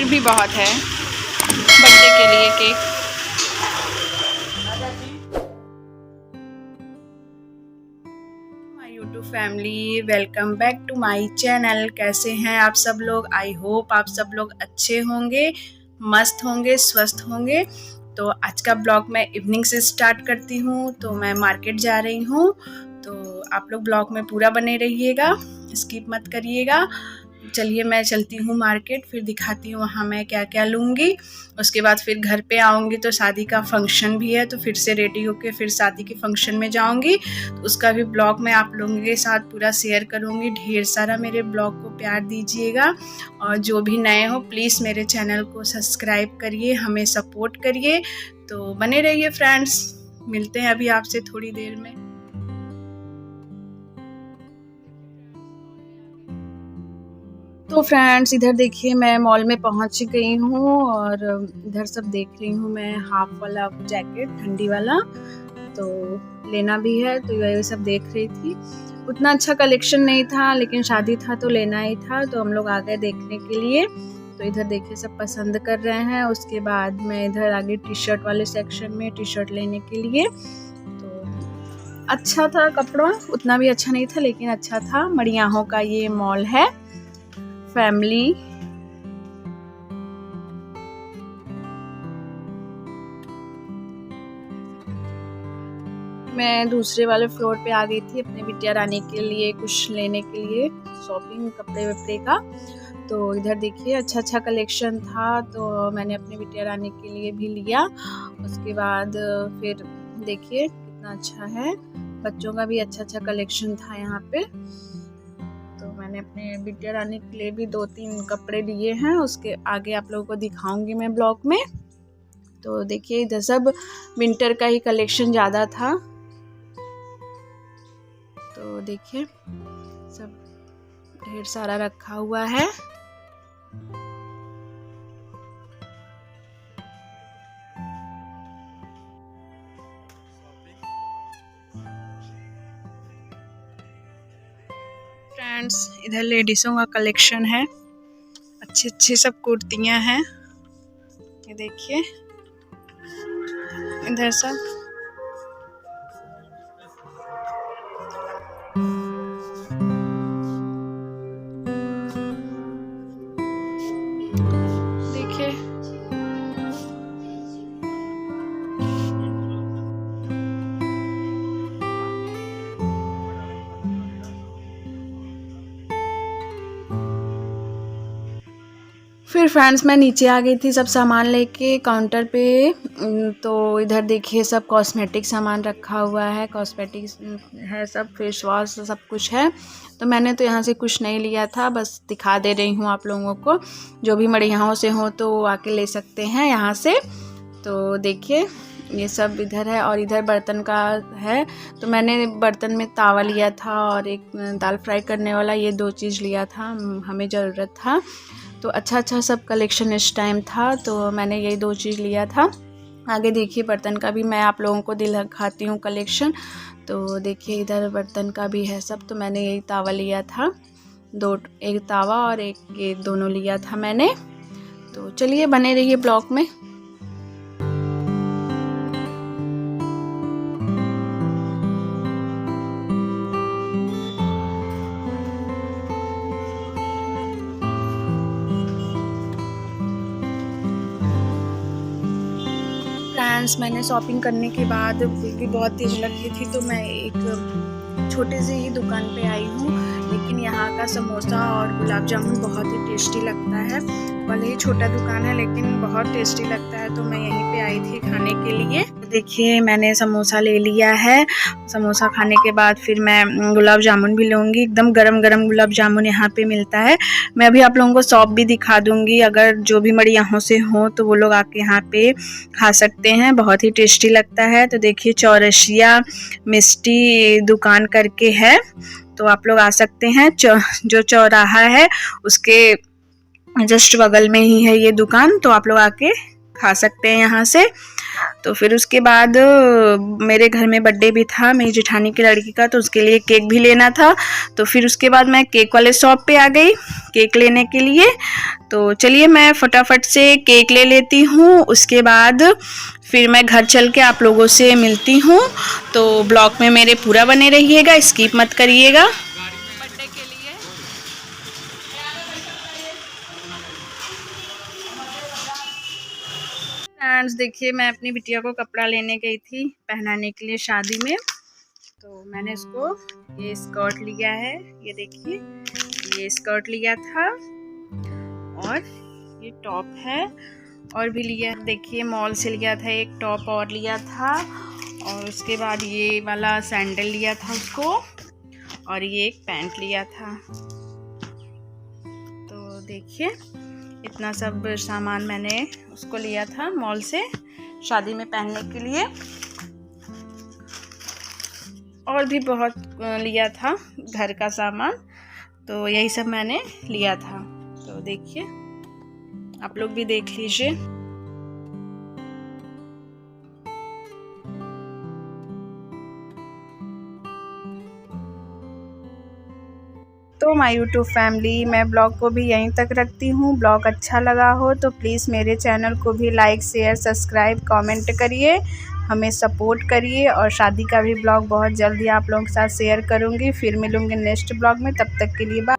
भी बहुत है बर्थडे के लिए cake. My YouTube family, welcome back to my channel. कैसे हैं आप सब लोग? आई होप आप सब लोग अच्छे होंगे, मस्त होंगे, स्वस्थ होंगे। तो आज का ब्लॉग मैं इवनिंग से स्टार्ट करती हूँ। तो मैं मार्केट जा रही हूँ, तो आप लोग ब्लॉग में पूरा बने रहिएगा, स्किप मत करिएगा। चलिए मैं चलती हूँ मार्केट, फिर दिखाती हूँ वहाँ मैं क्या क्या लूँगी। उसके बाद फिर घर पे आऊँगी तो शादी का फंक्शन भी है, तो फिर से रेडी होके फिर शादी के फंक्शन में जाऊँगी। तो उसका भी ब्लॉग मैं आप लोगों के साथ पूरा शेयर करूँगी। ढेर सारा मेरे ब्लॉग को प्यार दीजिएगा, और जो भी नए हो प्लीज़ मेरे चैनल को सब्सक्राइब करिए, हमें सपोर्ट करिए। तो बने रहिए फ्रेंड्स, मिलते हैं अभी आपसे थोड़ी देर में। तो फ्रेंड्स इधर देखिए मैं मॉल में पहुंच गई हूँ, और इधर सब देख रही हूँ मैं हाफ वाला जैकेट, ठंडी वाला, तो लेना भी है, तो ये सब देख रही थी। उतना अच्छा कलेक्शन नहीं था, लेकिन शादी था तो लेना ही था, तो हम लोग आ गए देखने के लिए। तो इधर देखिए सब पसंद कर रहे हैं। उसके बाद मैं इधर आगे टी शर्ट वाले सेक्शन में टी शर्ट लेने के लिए। तो अच्छा था कपड़ा, उतना भी अच्छा नहीं था लेकिन अच्छा था। मड़ियाहों का ये मॉल है, फैमिली। मैं दूसरे वाले फ्लोर पे आ गई थी अपने बिटिया रानी के लिए कुछ लेने के लिए, शॉपिंग कपड़े वपड़े का। तो इधर देखिए अच्छा अच्छा कलेक्शन था, तो मैंने अपने बिटिया रानी के लिए भी लिया। उसके बाद फिर देखिए कितना अच्छा है, बच्चों का भी अच्छा अच्छा कलेक्शन था यहाँ पे। तो मैंने अपने बिटिया रानी के लिए भी 2-3 कपड़े लिए हैं, उसके आगे आप लोगों को दिखाऊंगी मैं ब्लॉग में। तो देखिए इधर सब विंटर का ही कलेक्शन ज़्यादा था। तो देखिए सब ढेर सारा रखा हुआ है। फ्रेंड्स इधर लेडीज़ों का कलेक्शन है, अच्छी अच्छी सब कुर्तियां हैं, ये देखिए इधर सब। देखिए फिर फ्रेंड्स मैं नीचे आ गई थी सब सामान लेके काउंटर पे। तो इधर देखिए सब कॉस्मेटिक सामान रखा हुआ है, कॉस्मेटिक्स है सब, फेस वॉश सब कुछ है। तो मैंने तो यहाँ से कुछ नहीं लिया था, बस दिखा दे रही हूँ आप लोगों को। जो भी मड़ियाहों से हो तो आके ले सकते हैं यहाँ से। तो देखिए ये सब इधर है, और इधर बर्तन का है। तो मैंने बर्तन में तावा लिया था और एक दाल फ्राई करने वाला, ये 2 चीज़ लिया था, हमें ज़रूरत था। तो अच्छा अच्छा सब कलेक्शन इस टाइम था, तो मैंने यही 2 चीज़ लिया था। आगे देखिए बर्तन का भी मैं आप लोगों को दिखाती हूँ कलेक्शन। तो देखिए इधर बर्तन का भी है सब, तो मैंने यही तावा लिया था, एक तावा और एक ये दोनों लिया था मैंने। तो चलिए बने रहिए ब्लॉग में। फ्रेंड्स मैंने शॉपिंग करने के बाद भूख भी बहुत तेज लग रही थी, तो मैं एक छोटे से ही दुकान पे आई हूँ, लेकिन यहाँ का समोसा और गुलाब जामुन बहुत ही टेस्टी लगता है। भले ही छोटा दुकान है लेकिन बहुत टेस्टी लगता है, तो मैं यहीं पे आई थी खाने के लिए। देखिए मैंने समोसा ले लिया है, समोसा खाने के बाद फिर मैं गुलाब जामुन भी लूँगी। एकदम गरम गरम गुलाब जामुन यहाँ पे मिलता है। मैं अभी आप लोगों को शॉप भी दिखा दूँगी, अगर जो भी मड़ियाहों से हो तो वो लोग आके यहाँ पे खा सकते हैं, बहुत ही टेस्टी लगता है। तो देखिए चौरसिया मिष्टी दुकान करके है, तो आप लोग आ सकते हैं। जो चौराहा है उसके जस्ट बगल में ही है ये दुकान, तो आप लोग आके खा सकते हैं यहाँ से। तो फिर उसके बाद मेरे घर में बर्थडे भी था मेरी जेठानी की लड़की का, तो उसके लिए केक भी लेना था। तो फिर उसके बाद मैं केक वाले शॉप पे आ गई केक लेने के लिए। तो चलिए मैं फटाफट से केक ले लेती हूँ, उसके बाद फिर मैं घर चल के आप लोगों से मिलती हूँ। तो ब्लॉग में मेरे पूरा बने रहिएगा, स्किप मत करिएगा। बर्थडे के लिए फ्रेंड्स देखिए, मैं अपनी बिटिया को कपड़ा लेने गई थी पहनाने के लिए शादी में। तो मैंने इसको ये स्कर्ट लिया है, ये देखिए ये स्कर्ट लिया था और ये टॉप है और भी लिया। देखिए मॉल से लिया था, एक टॉप और लिया था और उसके बाद ये वाला सैंडल लिया था उसको और ये एक पैंट लिया था। तो देखिए इतना सब सामान मैंने उसको लिया था मॉल से शादी में पहनने के लिए, और भी बहुत लिया था घर का सामान। तो यही सब मैंने लिया था। तो देखिए आप लोग भी देख लीजिए। तो माय यूट्यूब फैमिली, मैं ब्लॉग को भी यहीं तक रखती हूँ। ब्लॉग अच्छा लगा हो तो प्लीज़ मेरे चैनल को भी लाइक शेयर सब्सक्राइब कमेंट करिए, हमें सपोर्ट करिए। और शादी का भी ब्लॉग बहुत जल्दी आप लोगों के साथ शेयर करूँगी। फिर मिलूँगी नेक्स्ट ब्लॉग में, तब तक के लिए बाय।